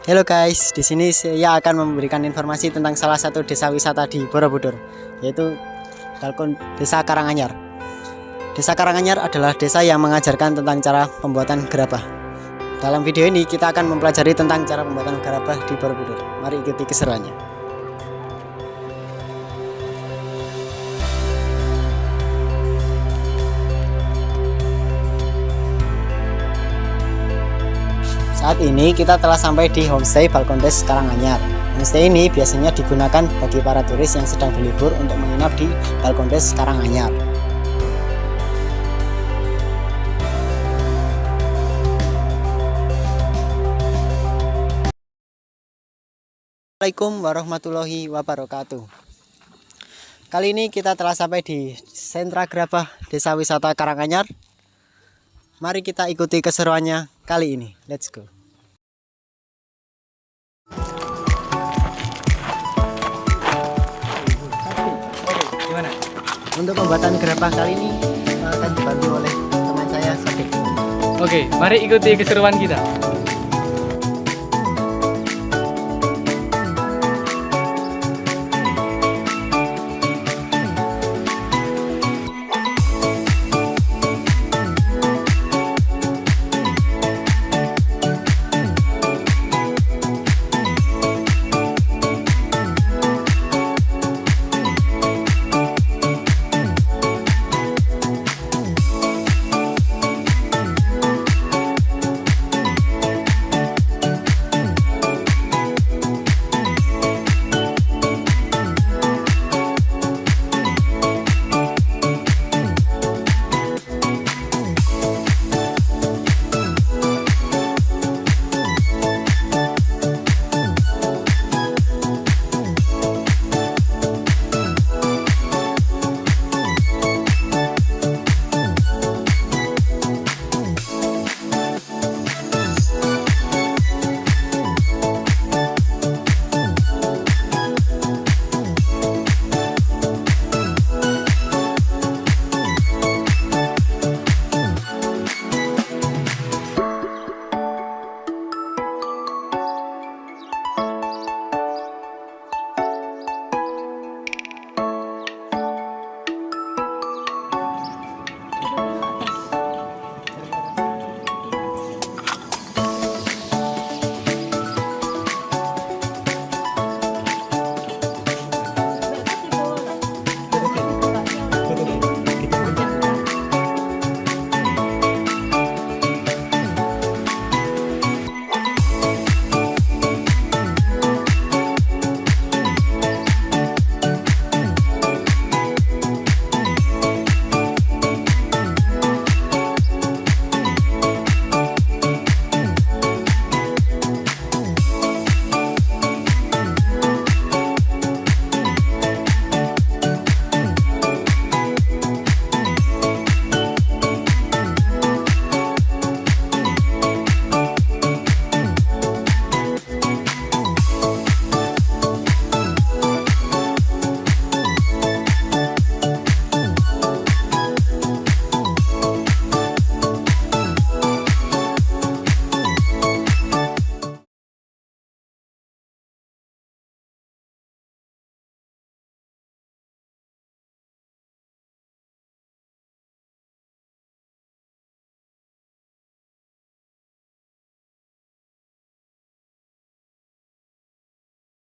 Halo guys, di sini saya akan memberikan informasi tentang salah satu desa wisata di Borobudur, yaitu Desa Karanganyar. Desa Karanganyar adalah desa yang mengajarkan tentang cara pembuatan gerabah. Dalam video ini kita akan mempelajari tentang cara pembuatan gerabah di Borobudur. Mari ikuti keseruannya. Saat ini kita telah sampai di Homestay Balkondes Karanganyar. Homestay ini biasanya digunakan bagi para turis yang sedang berlibur untuk menginap di Balkondes Karanganyar. Assalamualaikum warahmatullahi wabarakatuh. Kali ini kita telah sampai di sentra gerabah Desa Wisata Karanganyar. Mari kita ikuti keseruannya kali ini. Let's go. Gimana? Untuk pembuatan gerabah kali ini akan dibantu oleh teman saya Sadik. Oke, mari ikuti keseruan kita.